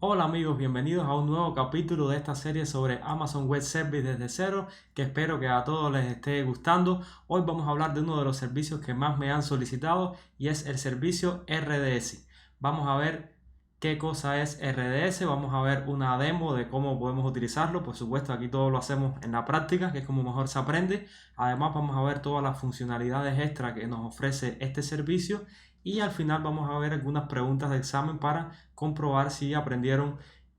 Hola amigos, bienvenidos a un nuevo capítulo de esta serie sobre Amazon Web Service desde cero, que espero que a todos les esté gustando. Hoy vamos a hablar de uno de los servicios que más me han solicitado y es el servicio RDS. Vamos a ver qué cosa es RDS, vamos a ver una demo de cómo podemos utilizarlo. Por supuesto, aquí todo lo hacemos en la práctica, que es como mejor se aprende. Además, vamos a ver todas las funcionalidades extra que nos ofrece este servicio. Y al final vamos a ver algunas preguntas de examen para comprobar si aprendieron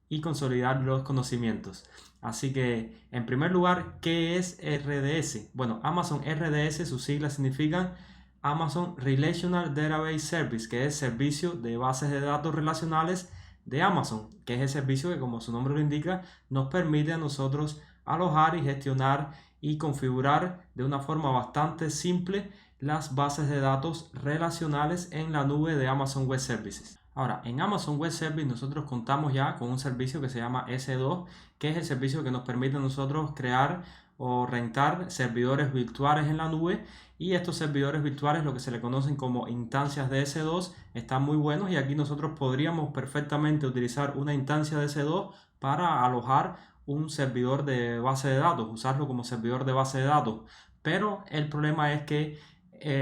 y consolidar los conocimientos. Así que, en primer lugar, ¿qué es RDS? Bueno, Amazon RDS, sus siglas significan Amazon Relational Database Service, que es servicio de bases de datos relacionales de Amazon, que es el servicio que, como su nombre lo indica, nos permite a nosotros alojar y gestionar y configurar de una forma bastante simple las bases de datos relacionales en la nube de Amazon Web Services. Ahora, en Amazon Web Service nosotros contamos ya con un servicio que se llama S2, que es el servicio que nos permite a nosotros crear o rentar servidores virtuales en la nube, y estos servidores virtuales, lo que se le conocen como instancias de S2, están muy buenos, y aquí nosotros podríamos perfectamente utilizar una instancia de S2 para alojar un servidor de base de datos, usarlo como servidor de base de datos. Pero el problema es que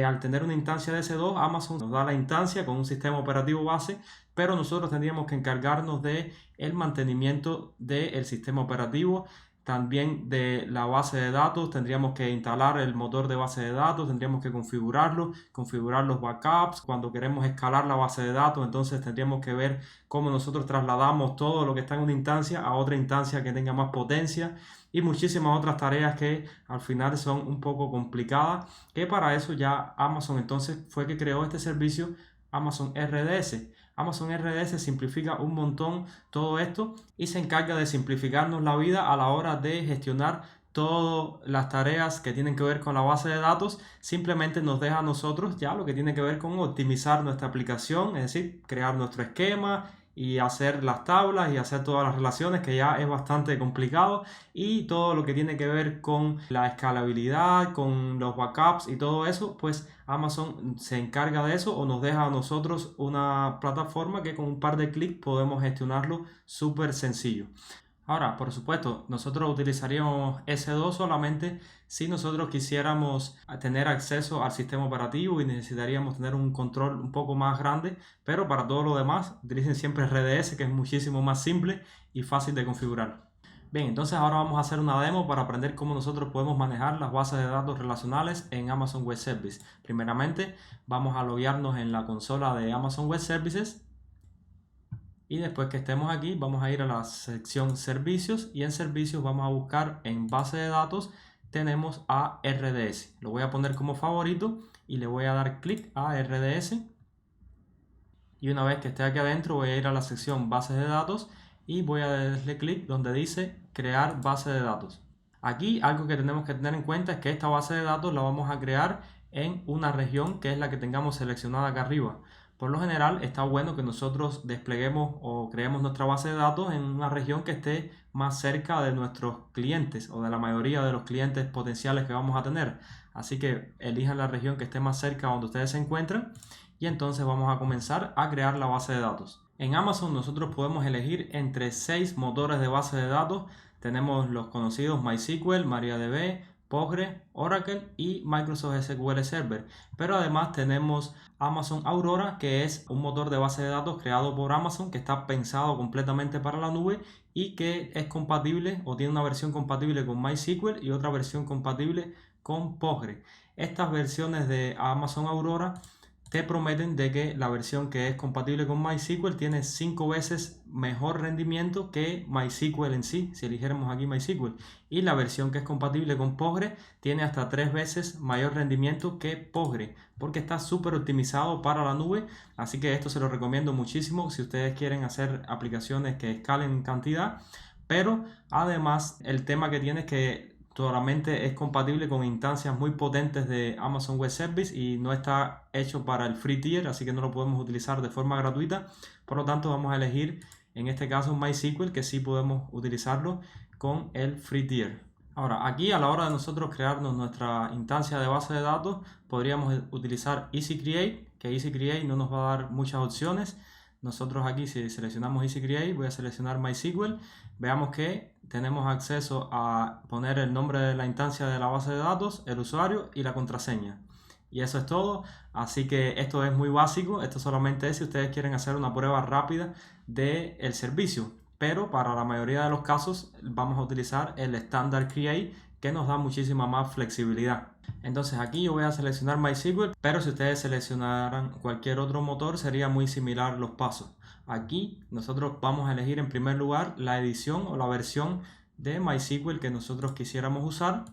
al tener una instancia de S2, Amazon nos da la instancia con un sistema operativo base, pero nosotros tendríamos que encargarnos de el mantenimiento del sistema operativo, también de la base de datos. Tendríamos que instalar el motor de base de datos, tendríamos que configurarlo, configurar los backups. Cuando queremos escalar la base de datos, entonces tendríamos que ver cómo nosotros trasladamos todo lo que está en una instancia a otra instancia que tenga más potencia, y muchísimas otras tareas que al final son un poco complicadas, que para eso ya Amazon entonces fue que creó este servicio, Amazon RDS. Amazon RDS simplifica un montón todo esto y se encarga de simplificarnos la vida a la hora de gestionar todas las tareas que tienen que ver con la base de datos. Simplemente nos deja a nosotros ya lo que tiene que ver con optimizar nuestra aplicación, es decir, crear nuestro esquema y hacer las tablas y hacer todas las relaciones, que ya es bastante complicado, y todo lo que tiene que ver con la escalabilidad, con los backups y todo eso, pues Amazon se encarga de eso o nos deja a nosotros una plataforma que con un par de clics podemos gestionarlo súper sencillo. Ahora, por supuesto, nosotros utilizaríamos S2 solamente si nosotros quisiéramos tener acceso al sistema operativo y necesitaríamos tener un control un poco más grande, pero para todo lo demás utilicen siempre RDS, que es muchísimo más simple y fácil de configurar. Bien, entonces ahora vamos a hacer una demo para aprender cómo nosotros podemos manejar las bases de datos relacionales en Amazon Web Service. Primeramente, vamos a loguearnos en la consola de Amazon Web Services. Y después que estemos aquí, vamos a ir a la sección servicios, y en servicios vamos a buscar en base de datos, tenemos a RDS. Lo voy a poner como favorito y le voy a dar clic a RDS. Y una vez que esté aquí adentro, voy a ir a la sección bases de datos y voy a darle clic donde dice crear base de datos. Aquí algo que tenemos que tener en cuenta es que esta base de datos la vamos a crear en una región que es la que tengamos seleccionada acá arriba. Por lo general está bueno que nosotros despleguemos o creemos nuestra base de datos en una región que esté más cerca de nuestros clientes o de la mayoría de los clientes potenciales que vamos a tener. Así que elijan la región que esté más cerca donde ustedes se encuentran, y entonces vamos a comenzar a crear la base de datos. En Amazon nosotros podemos elegir entre 6 motores de base de datos. Tenemos los conocidos MySQL, MariaDB, Postgre, Oracle y Microsoft SQL Server. Pero además tenemos Amazon Aurora, que es un motor de base de datos creado por Amazon, que está pensado completamente para la nube y que es compatible o tiene una versión compatible con MySQL y otra versión compatible con Postgre. Estas versiones de Amazon Aurora te prometen de que la versión que es compatible con MySQL tiene 5 veces mejor rendimiento que MySQL en sí, si eligiéramos aquí MySQL. Y la versión que es compatible con Postgre tiene hasta 3 veces mayor rendimiento que Postgre, porque está súper optimizado para la nube. Así que esto se lo recomiendo muchísimo si ustedes quieren hacer aplicaciones que escalen en cantidad. Pero además el tema que tiene es que solamente es compatible con instancias muy potentes de Amazon Web Service y no está hecho para el free tier, así que no lo podemos utilizar de forma gratuita. Por lo tanto, vamos a elegir en este caso MySQL, que sí podemos utilizarlo con el free tier. Ahora, aquí a la hora de nosotros crearnos nuestra instancia de base de datos, podríamos utilizar Easy Create, que Easy Create no nos va a dar muchas opciones. nosotros aquí si seleccionamos Easy Create, voy a seleccionar MySQL, veamos que tenemos acceso a poner el nombre de la instancia de la base de datos, el usuario y la contraseña. Y eso es todo, así que esto es muy básico, esto solamente es si ustedes quieren hacer una prueba rápida del servicio, pero para la mayoría de los casos vamos a utilizar el Standard Create, que nos da muchísima más flexibilidad. Entonces aquí yo voy a seleccionar MySQL, pero si ustedes seleccionaran cualquier otro motor sería muy similar los pasos. Aquí nosotros vamos a elegir en primer lugar la edición o la versión de MySQL que nosotros quisiéramos usar.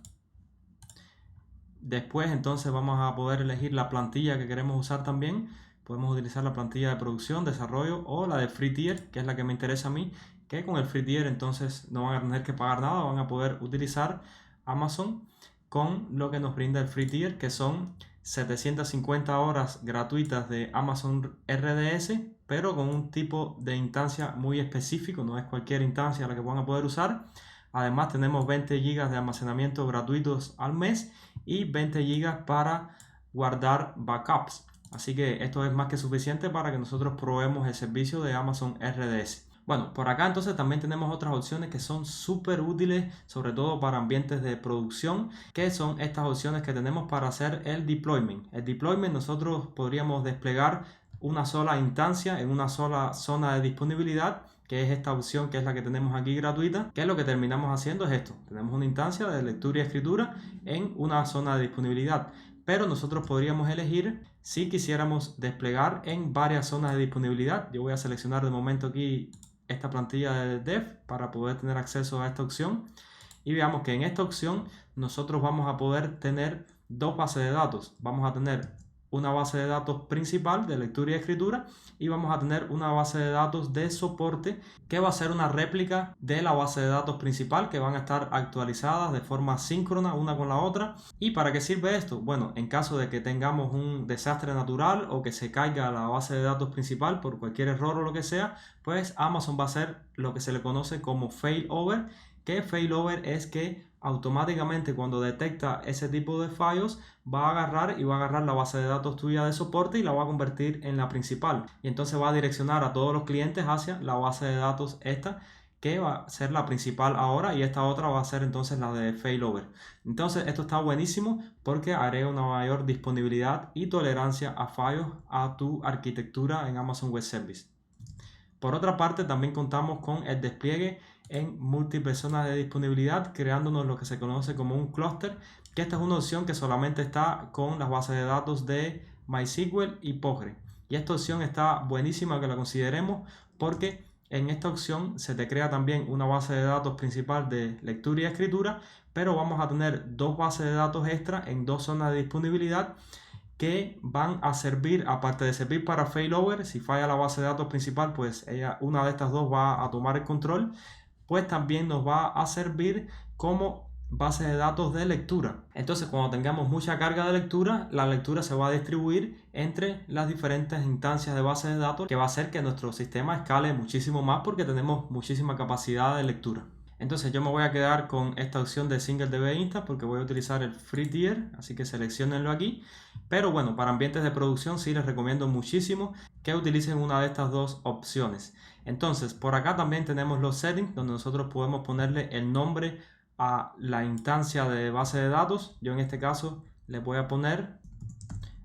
Después entonces vamos a poder elegir la plantilla que queremos usar también. Podemos utilizar la plantilla de producción, desarrollo o la de Free Tier, que es la que me interesa a mí, que con el Free Tier entonces no van a tener que pagar nada, van a poder utilizar Amazon con lo que nos brinda el Free Tier, que son 750 horas gratuitas de Amazon RDS, pero con un tipo de instancia muy específico, no es cualquier instancia la que van a poder usar. Además tenemos 20 GB de almacenamiento gratuitos al mes y 20 GB para guardar backups. Así que esto es más que suficiente para que nosotros probemos el servicio de Amazon RDS. Bueno, por acá entonces también tenemos otras opciones que son súper útiles, sobre todo para ambientes de producción, que son estas opciones que tenemos para hacer el deployment. El deployment nosotros podríamos desplegar una sola instancia en una sola zona de disponibilidad, que es esta opción que es la que tenemos aquí gratuita, que lo que terminamos haciendo es esto. Tenemos una instancia de lectura y escritura en una zona de disponibilidad, pero nosotros podríamos elegir si quisiéramos desplegar en varias zonas de disponibilidad. Yo voy a seleccionar de momento aquí esta plantilla de Dev para poder tener acceso a esta opción y veamos que en esta opción nosotros vamos a poder tener dos bases de datos. Vamos a tener una base de datos principal de lectura y escritura y vamos a tener una base de datos de soporte que va a ser una réplica de la base de datos principal, que van a estar actualizadas de forma síncrona una con la otra. ¿Y para qué sirve esto? Bueno, en caso de que tengamos un desastre natural o que se caiga la base de datos principal por cualquier error o lo que sea, pues Amazon va a hacer lo que se le conoce como failover, que failover es que automáticamente cuando detecta ese tipo de fallos va a agarrar la base de datos tuya de soporte y la va a convertir en la principal, y entonces va a direccionar a todos los clientes hacia la base de datos esta, que va a ser la principal ahora, y esta otra va a ser entonces la de failover. Entonces esto está buenísimo porque agrega una mayor disponibilidad y tolerancia a fallos a tu arquitectura en Amazon Web Service. Por otra parte, también contamos con el despliegue en múltiples zonas de disponibilidad, creándonos lo que se conoce como un clúster, que esta es una opción que solamente está con las bases de datos de MySQL y Postgre. Y esta opción está buenísima que la consideremos, porque en esta opción se te crea también una base de datos principal de lectura y escritura, pero vamos a tener dos bases de datos extra en dos zonas de disponibilidad que van a servir, aparte de servir para failover. Si falla la base de datos principal, pues una de estas dos va a tomar el control, pues también nos va a servir como base de datos de lectura. Entonces, cuando tengamos mucha carga de lectura, la lectura se va a distribuir entre las diferentes instancias de base de datos, que va a hacer que nuestro sistema escale muchísimo más porque tenemos muchísima capacidad de lectura. Entonces yo me voy a quedar con esta opción de Single DB Instance porque voy a utilizar el Free Tier, así que seleccionenlo aquí. Pero bueno, para ambientes de producción sí les recomiendo muchísimo que utilicen una de estas dos opciones. Entonces por acá también tenemos los settings, donde nosotros podemos ponerle el nombre a la instancia de base de datos. Yo en este caso le voy a poner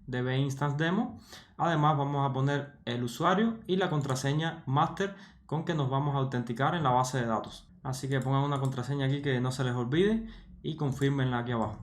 DB Instance Demo. Además vamos a poner el usuario y la contraseña master con que nos vamos a autenticar en la base de datos. Así que pongan una contraseña aquí que no se les olvide y confirmenla aquí abajo.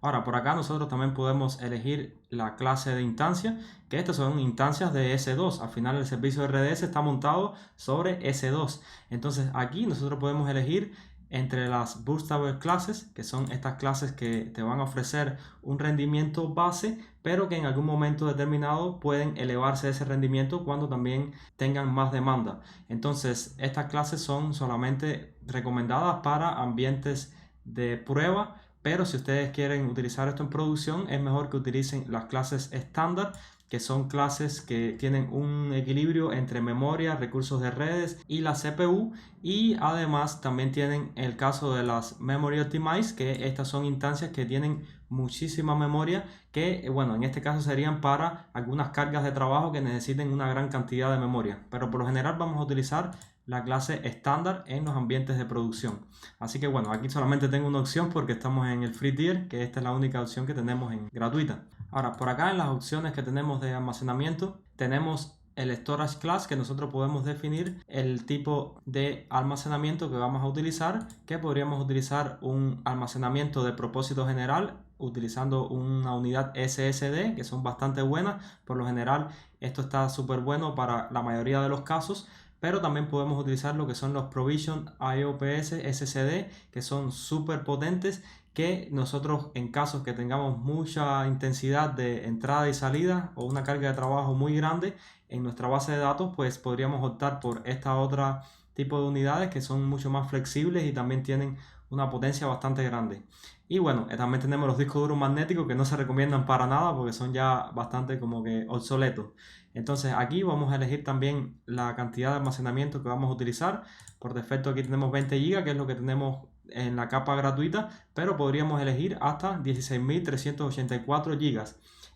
Ahora, por acá nosotros también podemos elegir la clase de instancia, que estas son instancias de S2. Al final el servicio de RDS está montado sobre S2. Entonces aquí nosotros podemos elegir entre las Bootstrap Classes, que son estas clases que te van a ofrecer un rendimiento base, pero que en algún momento determinado pueden elevarse ese rendimiento cuando también tengan más demanda. Entonces estas clases son solamente recomendadas para ambientes de prueba, pero si ustedes quieren utilizar esto en producción, es mejor que utilicen las clases estándar, que son clases que tienen un equilibrio entre memoria, recursos de redes y la CPU, y además también tienen el caso de las Memory Optimized, que estas son instancias que tienen muchísima memoria que, bueno, en este caso serían para algunas cargas de trabajo que necesiten una gran cantidad de memoria. Pero por lo general vamos a utilizar la clase estándar en los ambientes de producción. Así que bueno, aquí solamente tengo una opción porque estamos en el free tier, que esta es la única opción que tenemos en gratuita. Ahora, por acá en las opciones que tenemos de almacenamiento, tenemos el storage class, que nosotros podemos definir el tipo de almacenamiento que vamos a utilizar, que podríamos utilizar un almacenamiento de propósito general utilizando una unidad SSD, que son bastante buenas. Por lo general esto está súper bueno para la mayoría de los casos, pero también podemos utilizar lo que son los Provision IOPS SSD, que son súper potentes, que nosotros en casos que tengamos mucha intensidad de entrada y salida o una carga de trabajo muy grande en nuestra base de datos, pues podríamos optar por esta otra tipo de unidades que son mucho más flexibles y también tienen una potencia bastante grande. Y bueno, también tenemos los discos duros magnéticos que no se recomiendan para nada porque son ya bastante como que obsoletos. Entonces aquí vamos a elegir también la cantidad de almacenamiento que vamos a utilizar. Por defecto aquí tenemos 20 GB, que es lo que tenemos en la capa gratuita, pero podríamos elegir hasta 16.384 GB.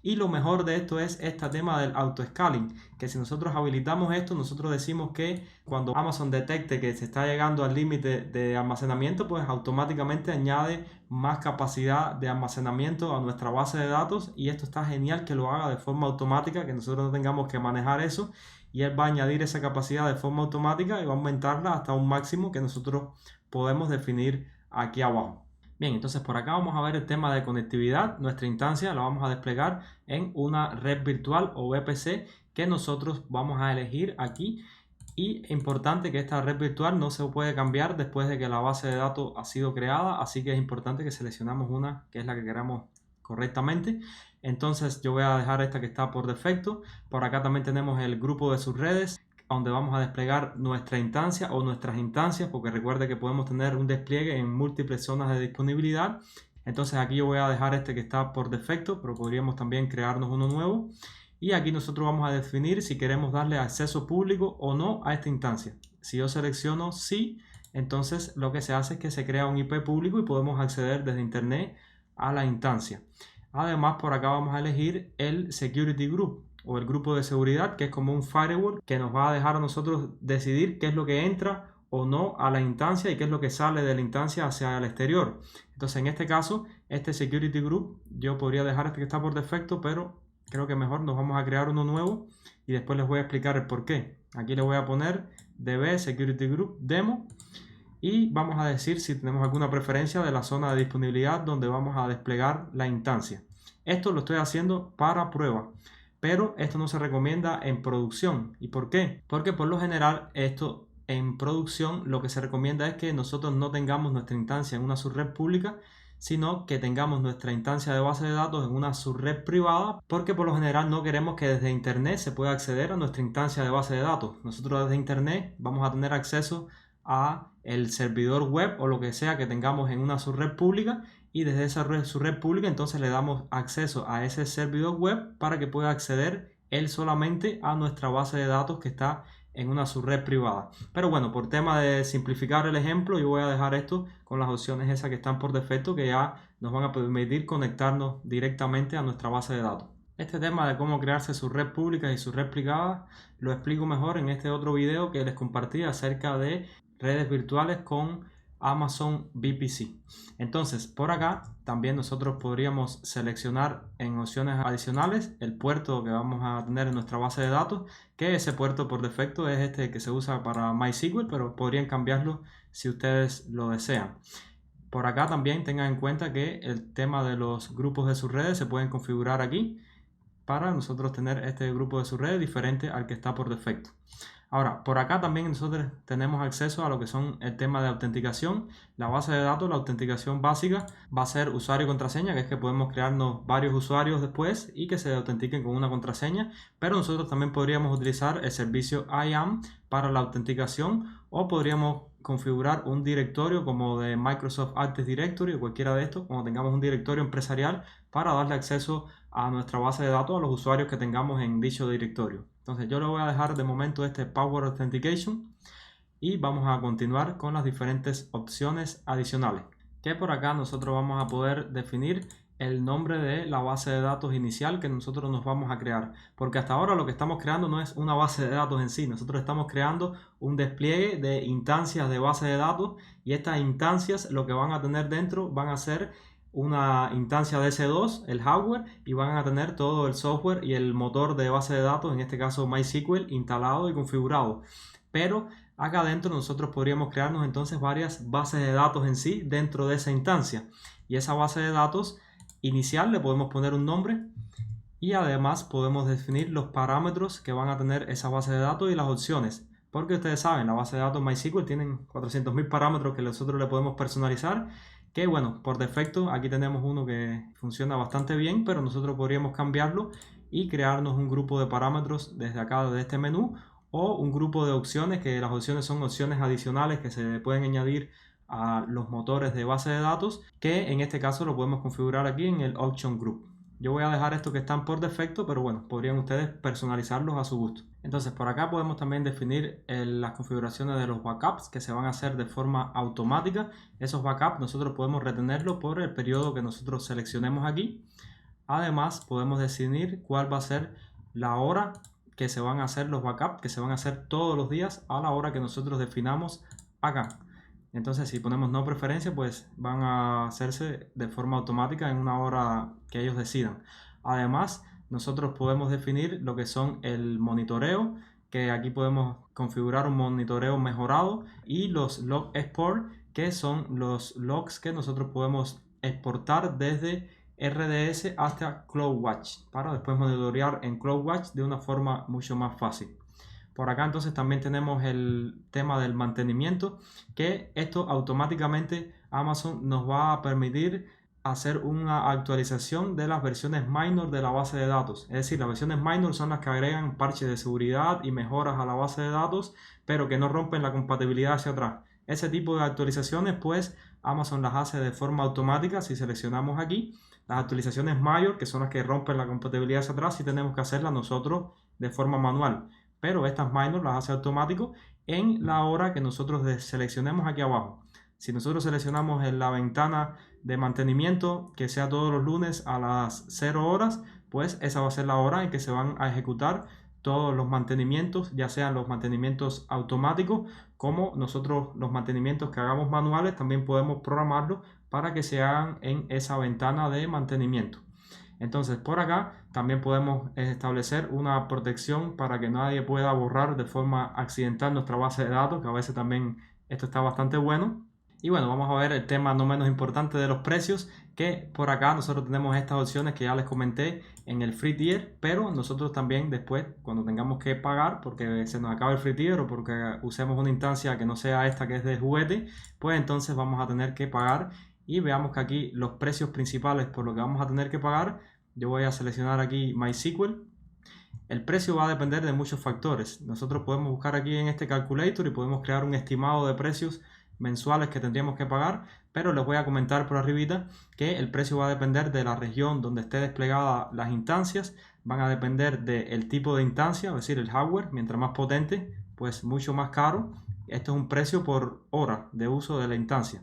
Y lo mejor de esto es este tema del auto-scaling, que si nosotros habilitamos esto, nosotros decimos que cuando Amazon detecte que se está llegando al límite de almacenamiento, pues automáticamente añade más capacidad de almacenamiento a nuestra base de datos, y esto está genial que lo haga de forma automática, que nosotros no tengamos que manejar eso, y él va a añadir esa capacidad de forma automática y va a aumentarla hasta un máximo que nosotros podemos definir aquí abajo. Bien, entonces por acá vamos a ver el tema de conectividad. Nuestra instancia la vamos a desplegar en una red virtual o VPC que nosotros vamos a elegir aquí. Y importante que esta red virtual no se puede cambiar después de que la base de datos ha sido creada, así que es importante que seleccionamos una que es la que queramos correctamente. Entonces yo voy a dejar esta que está por defecto. Por acá también tenemos el grupo de subredes, donde vamos a desplegar nuestra instancia o nuestras instancias, porque recuerde que podemos tener un despliegue en múltiples zonas de disponibilidad. Entonces aquí yo voy a dejar este que está por defecto, pero podríamos también crearnos uno nuevo. Y aquí nosotros vamos a definir si queremos darle acceso público o no a esta instancia. Si yo selecciono sí, entonces lo que se hace es que se crea un IP público y podemos acceder desde internet a la instancia. Además, por acá vamos a elegir el Security Group o el grupo de seguridad, que es como un firewall que nos va a dejar a nosotros decidir qué es lo que entra o no a la instancia y qué es lo que sale de la instancia hacia el exterior. Entonces en este caso, este Security Group, yo podría dejar este que está por defecto, pero creo que mejor nos vamos a crear uno nuevo y después les voy a explicar el por qué. Aquí le voy a poner DB Security Group Demo y vamos a decir si tenemos alguna preferencia de la zona de disponibilidad donde vamos a desplegar la instancia. Esto lo estoy haciendo para prueba, pero esto no se recomienda en producción. ¿Y por qué? Porque por lo general esto en producción lo que se recomienda es que nosotros no tengamos nuestra instancia en una subred pública, sino que tengamos nuestra instancia de base de datos en una subred privada, porque por lo general no queremos que desde internet se pueda acceder a nuestra instancia de base de datos. Nosotros desde internet vamos a tener acceso a el servidor web o lo que sea que tengamos en una subred pública, y desde esa subred pública entonces le damos acceso a ese servidor web para que pueda acceder él solamente a nuestra base de datos que está en una subred privada. Pero bueno, por tema de simplificar el ejemplo, yo voy a dejar esto con las opciones esas que están por defecto, que ya nos van a permitir conectarnos directamente a nuestra base de datos. Este tema de cómo crearse subred públicas y subred privadas lo explico mejor en este otro video que les compartí acerca de redes virtuales con Amazon VPC. Entonces por acá también nosotros podríamos seleccionar en opciones adicionales el puerto que vamos a tener en nuestra base de datos, que ese puerto por defecto es este que se usa para MySQL, pero podrían cambiarlo si ustedes lo desean. Por acá también tengan en cuenta que el tema de los grupos de subredes se pueden configurar aquí para nosotros tener este grupo de subredes diferente al que está por defecto. Ahora, por acá también nosotros tenemos acceso a lo que son el tema de autenticación. La base de datos, la autenticación básica, va a ser usuario y contraseña, que es que podemos crearnos varios usuarios después y que se autentiquen con una contraseña. Pero nosotros también podríamos utilizar el servicio IAM para la autenticación, o podríamos configurar un directorio como de Microsoft Active Directory o cualquiera de estos, cuando tengamos un directorio empresarial, para darle acceso a nuestra base de datos a los usuarios que tengamos en dicho directorio. Entonces yo le voy a dejar de momento este Power Authentication y vamos a continuar con las diferentes opciones adicionales, que por acá nosotros vamos a poder definir el nombre de la base de datos inicial que nosotros nos vamos a crear, porque hasta ahora lo que estamos creando no es una base de datos en sí, nosotros estamos creando un despliegue de instancias de base de datos, y estas instancias lo que van a tener dentro van a ser una instancia de S2, el hardware, y van a tener todo el software y el motor de base de datos, en este caso MySQL, instalado y configurado. Pero acá adentro nosotros podríamos crearnos entonces varias bases de datos en sí dentro de esa instancia, y esa base de datos inicial le podemos poner un nombre, y además podemos definir los parámetros que van a tener esa base de datos y las opciones, porque ustedes saben, la base de datos MySQL tienen 400.000 parámetros que nosotros le podemos personalizar, que bueno, por defecto aquí tenemos uno que funciona bastante bien, pero nosotros podríamos cambiarlo y crearnos un grupo de parámetros desde acá, desde este menú, o un grupo de opciones, que las opciones son opciones adicionales que se pueden añadir a los motores de base de datos, que en este caso lo podemos configurar aquí en el Option Group. Yo voy a dejar estos que están por defecto, pero bueno, podrían ustedes personalizarlos a su gusto. Entonces por acá podemos también definir las configuraciones de los backups que se van a hacer de forma automática. Esos backups nosotros podemos retenerlos por el periodo que nosotros seleccionemos aquí. Además podemos definir cuál va a ser la hora que se van a hacer los backups, que se van a hacer todos los días a la hora que nosotros definamos acá. Entonces si ponemos no preferencia, pues van a hacerse de forma automática en una hora que ellos decidan. Además, nosotros podemos definir lo que son el monitoreo, que aquí podemos configurar un monitoreo mejorado, y los log export, que son los logs que nosotros podemos exportar desde RDS hasta CloudWatch para después monitorear en CloudWatch de una forma mucho más fácil. Por acá entonces también tenemos el tema del mantenimiento, que esto automáticamente Amazon nos va a permitir hacer una actualización de las versiones minor de la base de datos. Es decir, las versiones minor son las que agregan parches de seguridad y mejoras a la base de datos, pero que no rompen la compatibilidad hacia atrás. Ese tipo de actualizaciones pues Amazon las hace de forma automática si seleccionamos aquí. Las actualizaciones mayor, que son las que rompen la compatibilidad hacia atrás, sí tenemos que hacerlas nosotros de forma manual, pero estas minor las hace automático en la hora que nosotros seleccionemos aquí abajo. Si nosotros seleccionamos en la ventana de mantenimiento que sea todos los lunes a las 0 horas, pues esa va a ser la hora en que se van a ejecutar todos los mantenimientos, ya sean los mantenimientos automáticos como nosotros los mantenimientos que hagamos manuales, también podemos programarlos para que se hagan en esa ventana de mantenimiento. Entonces por acá también podemos establecer una protección para que nadie pueda borrar de forma accidental nuestra base de datos, que a veces también esto está bastante bueno. Y bueno, vamos a ver el tema no menos importante de los precios, que por acá nosotros tenemos estas opciones que ya les comenté en el free tier, pero nosotros también después, cuando tengamos que pagar porque se nos acaba el free tier o porque usemos una instancia que no sea esta que es de juguete, pues entonces vamos a tener que pagar. Y veamos que aquí los precios principales por lo que vamos a tener que pagar, yo voy a seleccionar aquí MySQL. El precio va a depender de muchos factores. Nosotros podemos buscar aquí en este calculator y podemos crear un estimado de precios mensuales que tendríamos que pagar, pero les voy a comentar por arribita que el precio va a depender de la región donde esté desplegada las instancias, van a depender del tipo de instancia, es decir, el hardware, mientras más potente, pues mucho más caro. Esto es un precio por hora de uso de la instancia.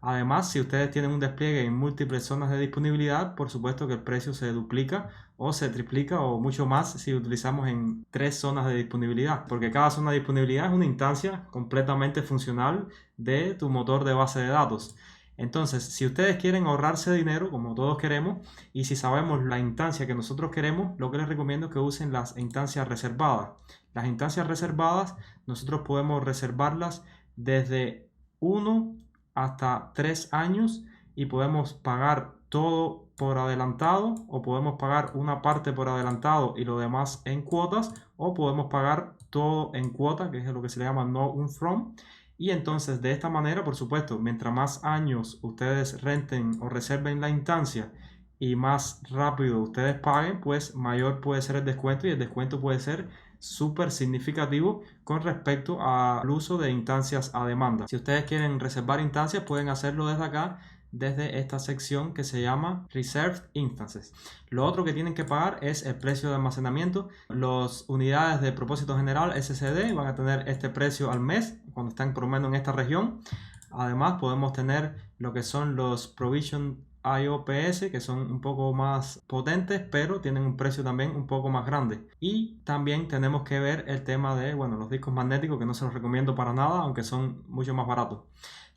Además, si ustedes tienen un despliegue en múltiples zonas de disponibilidad, por supuesto que el precio se duplica o se triplica o mucho más si utilizamos en 3 zonas de disponibilidad, porque cada zona de disponibilidad es una instancia completamente funcional de tu motor de base de datos. Entonces, si ustedes quieren ahorrarse dinero, como todos queremos, y si sabemos la instancia que nosotros queremos, lo que les recomiendo es que usen las instancias reservadas. Las instancias reservadas, nosotros podemos reservarlas desde 1 hasta 3 años y podemos pagar todo por adelantado, o podemos pagar una parte por adelantado y lo demás en cuotas, o podemos pagar todo en cuota, que es lo que se le llama no upfront. Y entonces de esta manera, por supuesto, mientras más años ustedes renten o reserven la instancia y más rápido ustedes paguen, pues mayor puede ser el descuento, y el descuento puede ser súper significativo con respecto al uso de instancias a demanda. Si ustedes quieren reservar instancias, pueden hacerlo desde acá, desde esta sección que se llama Reserved Instances. Lo otro que tienen que pagar es el precio de almacenamiento. Las unidades de propósito general SSD van a tener este precio al mes cuando están por lo menos en esta región. Además podemos tener lo que son los Provision IOPS, que son un poco más potentes, pero tienen un precio también un poco más grande. Y también tenemos que ver el tema de, bueno, los discos magnéticos, que no se los recomiendo para nada, aunque son mucho más baratos.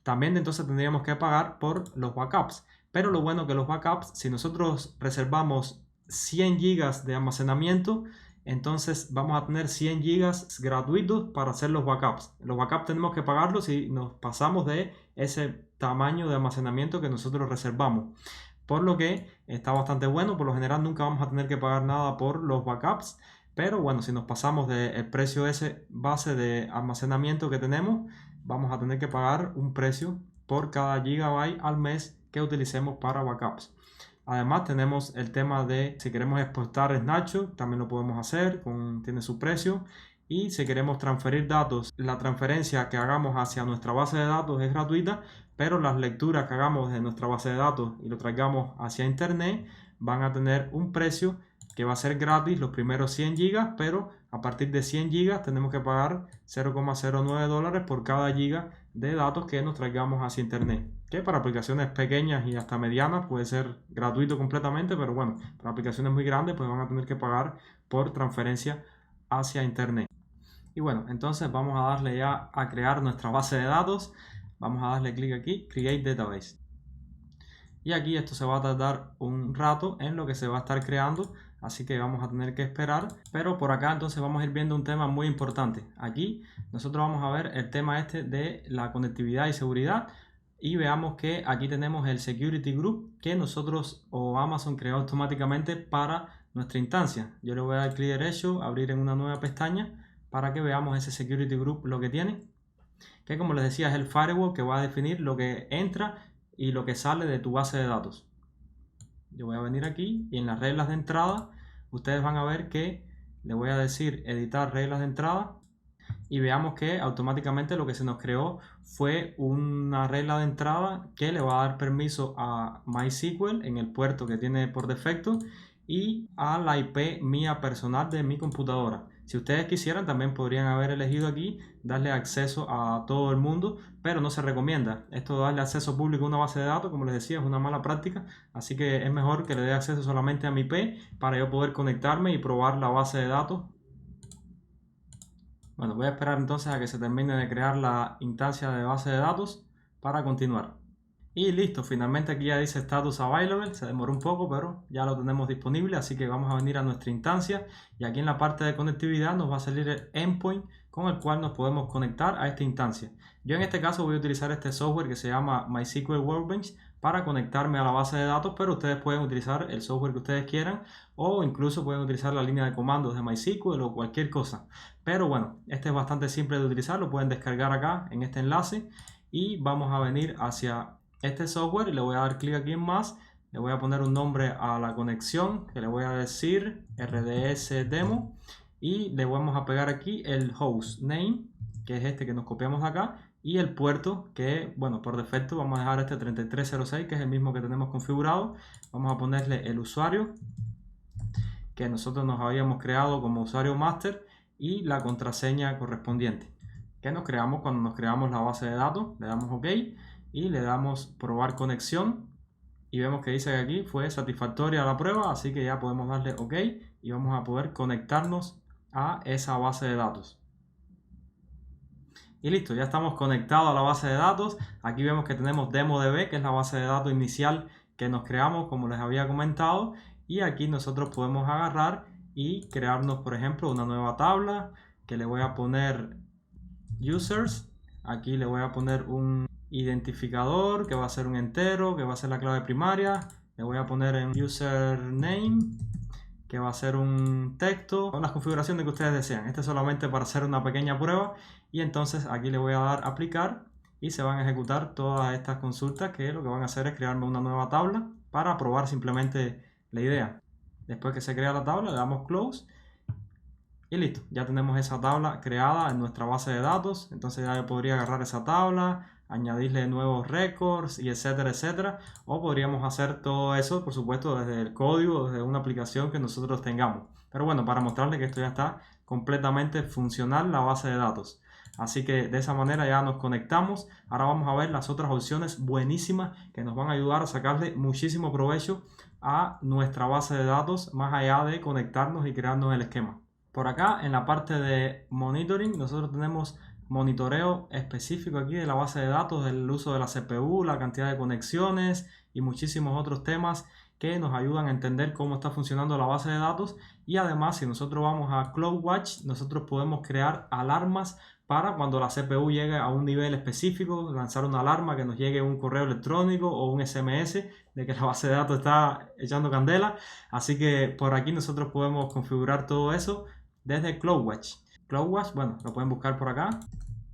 También entonces tendríamos que pagar por los backups. Pero lo bueno que los backups, si nosotros reservamos 100 GB de almacenamiento, entonces vamos a tener 100 GB gratuitos para hacer los backups. Los backups tenemos que pagarlos si nos pasamos de ese tamaño de almacenamiento que nosotros reservamos. Por lo que está bastante bueno. Por lo general nunca vamos a tener que pagar nada por los backups. Pero bueno, si nos pasamos del precio ese base de almacenamiento que tenemos, vamos a tener que pagar un precio por cada gigabyte al mes que utilicemos para backups. Además tenemos el tema de si queremos exportar Snapshot, también lo podemos hacer, tiene su precio. Y si queremos transferir datos, la transferencia que hagamos hacia nuestra base de datos es gratuita, pero las lecturas que hagamos de nuestra base de datos y lo traigamos hacia internet van a tener un precio que va a ser gratis los primeros 100 GB, pero a partir de 100 GB tenemos que pagar $0,09 por cada giga de datos que nos traigamos hacia internet, que para aplicaciones pequeñas y hasta medianas puede ser gratuito completamente, pero bueno, para aplicaciones muy grandes pues van a tener que pagar por transferencia hacia internet. Y bueno, entonces vamos a darle ya a crear nuestra base de datos. Vamos a darle clic aquí, Create Database. Y aquí esto se va a tardar un rato en lo que se va a estar creando, así que vamos a tener que esperar. Pero por acá entonces vamos a ir viendo un tema muy importante. Aquí nosotros vamos a ver el tema este de la conectividad y seguridad. Y veamos que aquí tenemos el Security Group que nosotros o Amazon creó automáticamente para nuestra instancia. Yo le voy a dar clic derecho, abrir en una nueva pestaña para que veamos ese Security Group lo que tiene. Que como les decía es el firewall que va a definir lo que entra y lo que sale de tu base de datos. Yo voy a venir aquí y en las reglas de entrada ustedes van a ver que le voy a decir editar reglas de entrada y veamos que automáticamente lo que se nos creó fue una regla de entrada que le va a dar permiso a MySQL en el puerto que tiene por defecto y a la IP mía personal de mi computadora. Si ustedes quisieran también podrían haber elegido aquí darle acceso a todo el mundo, pero no se recomienda. Esto de darle acceso público a una base de datos, como les decía, es una mala práctica, así que es mejor que le dé acceso solamente a mi IP para yo poder conectarme y probar la base de datos. Bueno, voy a esperar entonces a que se termine de crear la instancia de base de datos para continuar. Y listo, finalmente aquí ya dice Status Available, se demoró un poco, pero ya lo tenemos disponible, así que vamos a venir a nuestra instancia y aquí en la parte de conectividad nos va a salir el endpoint con el cual nos podemos conectar a esta instancia. Yo en este caso voy a utilizar este software que se llama MySQL Workbench para conectarme a la base de datos, pero ustedes pueden utilizar el software que ustedes quieran o incluso pueden utilizar la línea de comandos de MySQL o cualquier cosa. Pero bueno, este es bastante simple de utilizar, lo pueden descargar acá en este enlace y vamos a venir hacia este software y le voy a dar clic aquí en más, le voy a poner un nombre a la conexión que le voy a decir RDS Demo y le vamos a pegar aquí el host name que es este que nos copiamos de acá y el puerto que bueno por defecto vamos a dejar este 3306 que es el mismo que tenemos configurado. Vamos a ponerle el usuario que nosotros nos habíamos creado como usuario master y la contraseña correspondiente que nos creamos cuando nos creamos la base de datos. Le damos OK y le damos probar conexión y vemos que dice que aquí fue satisfactoria la prueba, así que ya podemos darle OK y vamos a poder conectarnos a esa base de datos. Y listo, ya estamos conectados a la base de datos. Aquí vemos que tenemos DemoDB, que es la base de datos inicial que nos creamos, como les había comentado. Y aquí nosotros podemos agarrar y crearnos, por ejemplo, una nueva tabla que le voy a poner users. Aquí le voy a poner un identificador que va a ser un entero, que va a ser la clave primaria. Le voy a poner en username que va a ser un texto con las configuraciones que ustedes desean. Este es solamente para hacer una pequeña prueba y entonces aquí le voy a dar aplicar y se van a ejecutar todas estas consultas que lo que van a hacer es crearme una nueva tabla para probar simplemente la idea. Después que se crea la tabla le damos close y listo, ya tenemos esa tabla creada en nuestra base de datos. Entonces ya yo podría agarrar esa tabla, añadirle nuevos récords y etcétera, etcétera. O podríamos hacer todo eso, por supuesto, desde el código, desde una aplicación que nosotros tengamos. Pero bueno, para mostrarles que esto ya está completamente funcional la base de datos. Así que de esa manera ya nos conectamos. Ahora vamos a ver las otras opciones buenísimas que nos van a ayudar a sacarle muchísimo provecho a nuestra base de datos, más allá de conectarnos y crearnos el esquema. Por acá en la parte de monitoring nosotros tenemos monitoreo específico aquí de la base de datos, del uso de la CPU, la cantidad de conexiones y muchísimos otros temas que nos ayudan a entender cómo está funcionando la base de datos. Y además, si nosotros vamos a CloudWatch, nosotros podemos crear alarmas para cuando la CPU llegue a un nivel específico, lanzar una alarma, que nos llegue un correo electrónico o un SMS de que la base de datos está echando candela. Así que por aquí nosotros podemos configurar todo eso desde CloudWatch. CloudWatch, bueno, lo pueden buscar por acá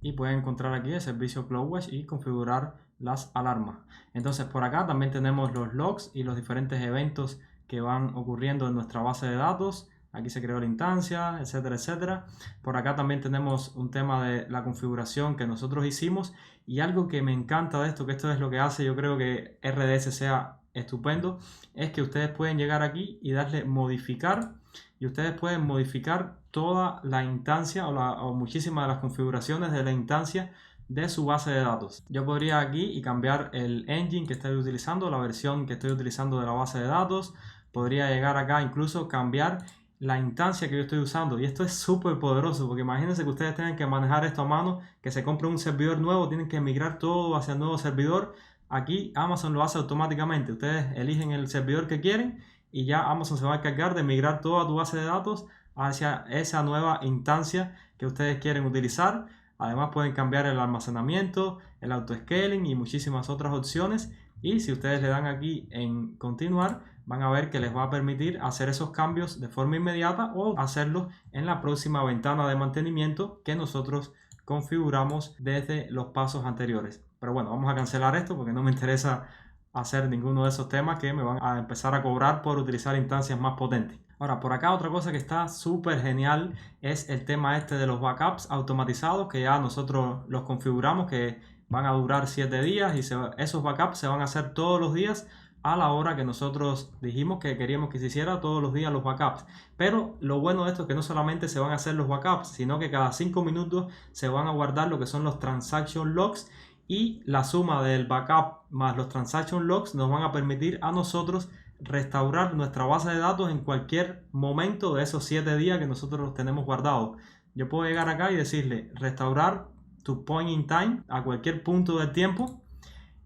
y pueden encontrar aquí el servicio CloudWatch y configurar las alarmas. Entonces por acá también tenemos los logs y los diferentes eventos que van ocurriendo en nuestra base de datos. Aquí se creó la instancia, etcétera, etcétera. Por acá también tenemos un tema de la configuración que nosotros hicimos, y algo que me encanta de esto, que esto es lo que hace yo creo que RDS sea estupendo, es que ustedes pueden llegar aquí y darle modificar, y ustedes pueden modificar toda la instancia o muchísimas de las configuraciones de la instancia de su base de datos. Yo podría aquí y cambiar el engine que estoy utilizando, la versión que estoy utilizando de la base de datos. Podría llegar acá incluso cambiar la instancia que yo estoy usando, y esto es súper poderoso porque imagínense que ustedes tengan que manejar esto a mano, que se compre un servidor nuevo, tienen que migrar todo hacia el nuevo servidor. Aquí Amazon lo hace automáticamente, ustedes eligen el servidor que quieren y ya Amazon se va a encargar de migrar toda tu base de datos hacia esa nueva instancia que ustedes quieren utilizar. Además pueden cambiar el almacenamiento, el autoscaling y muchísimas otras opciones, y si ustedes le dan aquí en continuar, van a ver que les va a permitir hacer esos cambios de forma inmediata o hacerlos en la próxima ventana de mantenimiento que nosotros configuramos desde los pasos anteriores. Pero bueno, vamos a cancelar esto porque no me interesa hacer ninguno de esos temas que me van a empezar a cobrar por utilizar instancias más potentes. Ahora, por acá otra cosa que está súper genial es el tema este de los backups automatizados, que ya nosotros los configuramos, que van a durar 7 días, y esos backups se van a hacer todos los días a la hora que nosotros dijimos que queríamos que se hiciera, todos los días los backups. Pero lo bueno de esto es que no solamente se van a hacer los backups, sino que cada 5 minutos se van a guardar lo que son los transaction logs, y la suma del backup más los transaction logs nos van a permitir a nosotros restaurar nuestra base de datos en cualquier momento de esos 7 días que nosotros los tenemos guardados. Yo puedo llegar acá y decirle restaurar to point in time, a cualquier punto del tiempo,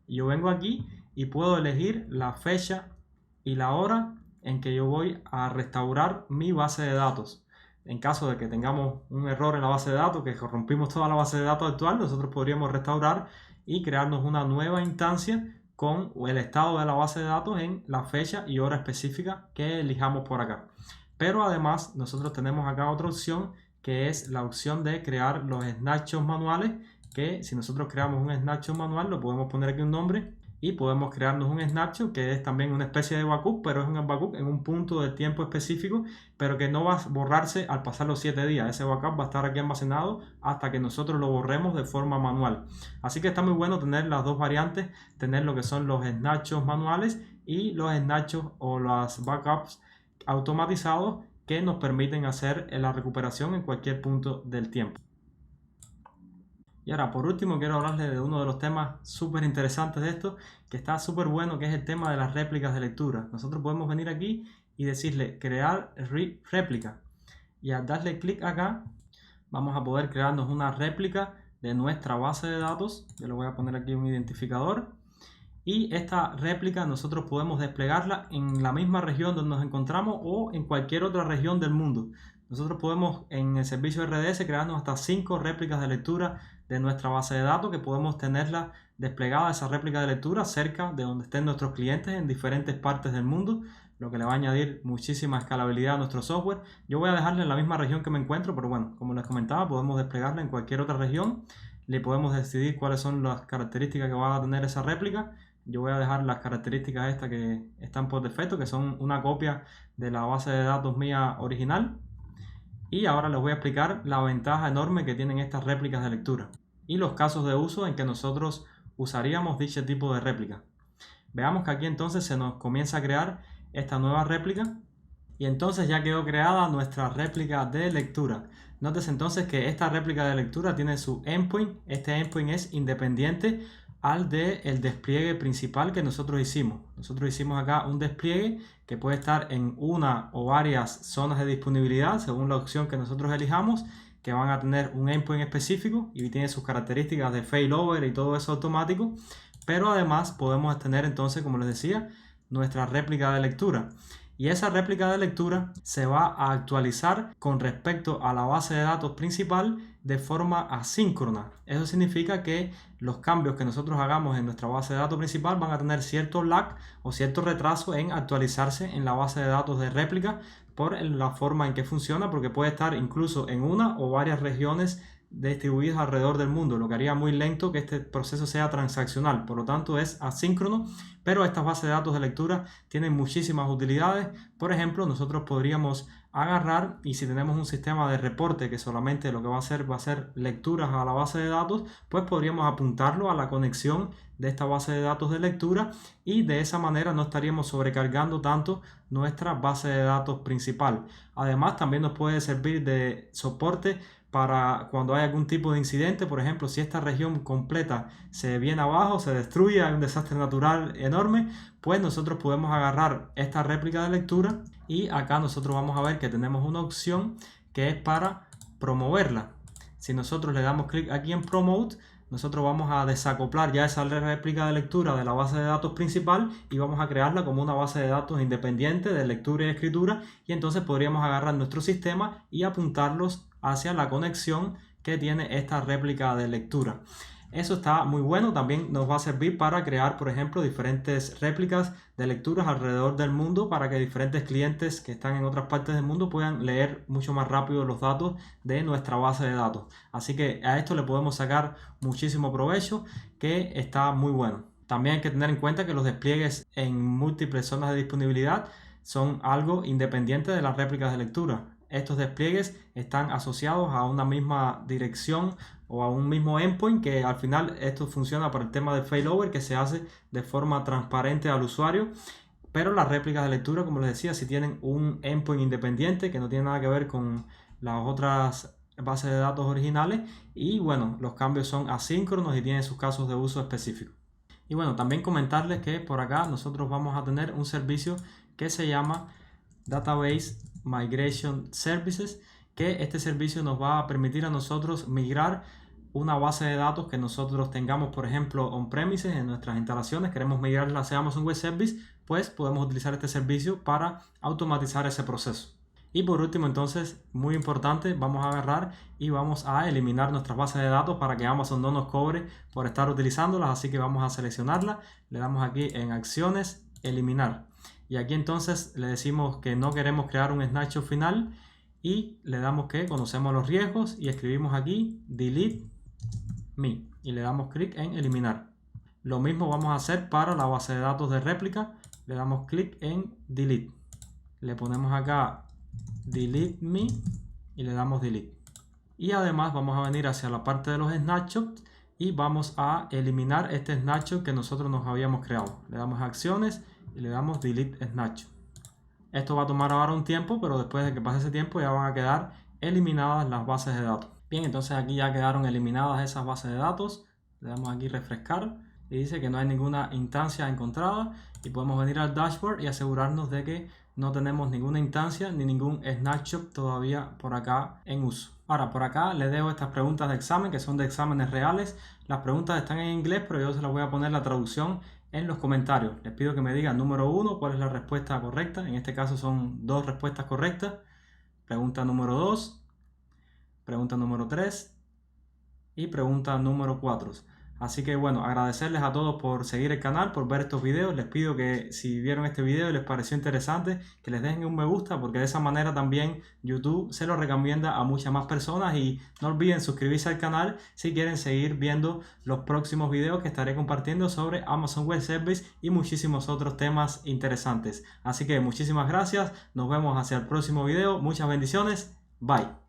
y yo vengo aquí y puedo elegir la fecha y la hora en que yo voy a restaurar mi base de datos. En caso de que tengamos un error en la base de datos, que rompimos toda la base de datos actual, nosotros podríamos restaurar y crearnos una nueva instancia con el estado de la base de datos en la fecha y hora específica que elijamos por acá. Pero además nosotros tenemos acá otra opción, que es la opción de crear los snapshots manuales, que si nosotros creamos un snapshot manual, lo podemos poner aquí un nombre y podemos crearnos un snapshot que es también una especie de backup, pero es un backup en un punto de tiempo específico, pero que no va a borrarse al pasar los 7 días. Ese backup va a estar aquí almacenado hasta que nosotros lo borremos de forma manual. Así que está muy bueno tener las dos variantes, tener lo que son los snapshots manuales y los snapshots o las backups automatizados que nos permiten hacer la recuperación en cualquier punto del tiempo. Y ahora, por último, quiero hablarles de uno de los temas súper interesantes de esto, que está súper bueno, que es el tema de las réplicas de lectura. Nosotros podemos venir aquí y decirle crear réplica, y al darle clic acá vamos a poder crearnos una réplica de nuestra base de datos. Yo le voy a poner aquí un identificador, y esta réplica nosotros podemos desplegarla en la misma región donde nos encontramos o en cualquier otra región del mundo. Nosotros podemos en el servicio RDS crearnos hasta 5 réplicas de lectura de nuestra base de datos, que podemos tenerla desplegada, esa réplica de lectura, cerca de donde estén nuestros clientes en diferentes partes del mundo, lo que le va a añadir muchísima escalabilidad a nuestro software. Yo voy a dejarle en la misma región que me encuentro, pero bueno, como les comentaba, podemos desplegarla en cualquier otra región. Le podemos decidir cuáles son las características que va a tener esa réplica. Yo voy a dejar las características estas que están por defecto, que son una copia de la base de datos mía original. Y ahora les voy a explicar la ventaja enorme que tienen estas réplicas de lectura y los casos de uso en que nosotros usaríamos dicho tipo de réplica. Veamos que aquí entonces se nos comienza a crear esta nueva réplica, y entonces ya quedó creada nuestra réplica de lectura. Nótese entonces que esta réplica de lectura tiene su endpoint. Este endpoint es independiente al del despliegue principal que nosotros hicimos. Nosotros hicimos acá un despliegue que puede estar en una o varias zonas de disponibilidad según la opción que nosotros elijamos, que van a tener un endpoint específico y tiene sus características de failover y todo eso automático. Pero además podemos tener entonces, como les decía, nuestra réplica de lectura. Y esa réplica de lectura se va a actualizar con respecto a la base de datos principal de forma asíncrona. Eso significa que los cambios que nosotros hagamos en nuestra base de datos principal van a tener cierto lag o cierto retraso en actualizarse en la base de datos de réplica por la forma en que funciona, porque puede estar incluso en una o varias regiones distribuidos alrededor del mundo, lo que haría muy lento que este proceso sea transaccional. Por lo tanto es asíncrono, pero estas bases de datos de lectura tienen muchísimas utilidades. Por ejemplo, nosotros podríamos agarrar, y si tenemos un sistema de reporte que solamente lo que va a hacer lecturas a la base de datos, pues podríamos apuntarlo a la conexión de esta base de datos de lectura, y de esa manera no estaríamos sobrecargando tanto nuestra base de datos principal. Además, también nos puede servir de soporte para cuando hay algún tipo de incidente. Por ejemplo, si esta región completa se viene abajo, se destruye, hay un desastre natural enorme, pues nosotros podemos agarrar esta réplica de lectura y acá nosotros vamos a ver que tenemos una opción que es para promoverla. Si nosotros le damos clic aquí en Promote, nosotros vamos a desacoplar ya esa réplica de lectura de la base de datos principal y vamos a crearla como una base de datos independiente de lectura y escritura, y entonces podríamos agarrar nuestro sistema y apuntarlos hacia la conexión que tiene esta réplica de lectura. Eso está muy bueno. También nos va a servir para crear, por ejemplo, diferentes réplicas de lecturas alrededor del mundo para que diferentes clientes que están en otras partes del mundo puedan leer mucho más rápido los datos de nuestra base de datos. Así que a esto le podemos sacar muchísimo provecho, que está muy bueno. También hay que tener en cuenta que los despliegues en múltiples zonas de disponibilidad son algo independiente de las réplicas de lectura. Estos despliegues están asociados a una misma dirección o a un mismo endpoint, que al final esto funciona para el tema de failover, que se hace de forma transparente al usuario. Pero las réplicas de lectura, como les decía, sí tienen un endpoint independiente que no tiene nada que ver con las otras bases de datos originales, y bueno, los cambios son asíncronos y tienen sus casos de uso específicos. Y bueno, también comentarles que por acá nosotros vamos a tener un servicio que se llama Database Migration Services, que este servicio nos va a permitir a nosotros migrar una base de datos que nosotros tengamos, por ejemplo, on-premises en nuestras instalaciones, queremos migrarla hacia Amazon Web Service, pues podemos utilizar este servicio para automatizar ese proceso. Y por último, entonces, muy importante, vamos a agarrar y vamos a eliminar nuestras bases de datos para que Amazon no nos cobre por estar utilizándolas. Así que vamos a seleccionarla, le damos aquí en acciones, eliminar. Y aquí entonces le decimos que no queremos crear un snapshot final y le damos que conocemos los riesgos y escribimos aquí delete me y le damos clic en eliminar. Lo mismo vamos a hacer para la base de datos de réplica, le damos clic en delete, le ponemos acá delete me y le damos delete. Y además vamos a venir hacia la parte de los snapshots y vamos a eliminar este snapshot que nosotros nos habíamos creado. Le damos a acciones y le damos delete snapshot. Esto va a tomar ahora un tiempo, pero después de que pase ese tiempo ya van a quedar eliminadas las bases de datos. Bien, entonces aquí ya quedaron eliminadas esas bases de datos. Le damos aquí refrescar y dice que no hay ninguna instancia encontrada, y podemos venir al dashboard y asegurarnos de que no tenemos ninguna instancia ni ningún snapshot todavía por acá en uso. Ahora, por acá les dejo estas preguntas de examen que son de exámenes reales. Las preguntas están en inglés, pero yo se las voy a poner la traducción en los comentarios. Les pido que me digan número 1 cuál es la respuesta correcta. En este caso son 2 respuestas correctas. Pregunta número 2, pregunta número 3 y pregunta número 4. Así que bueno, agradecerles a todos por seguir el canal, por ver estos videos. Les pido que si vieron este video y les pareció interesante, que les dejen un me gusta, porque de esa manera también YouTube se lo recomienda a muchas más personas. Y no olviden suscribirse al canal si quieren seguir viendo los próximos videos que estaré compartiendo sobre Amazon Web Service y muchísimos otros temas interesantes. Así que muchísimas gracias, nos vemos hacia el próximo video, muchas bendiciones, bye.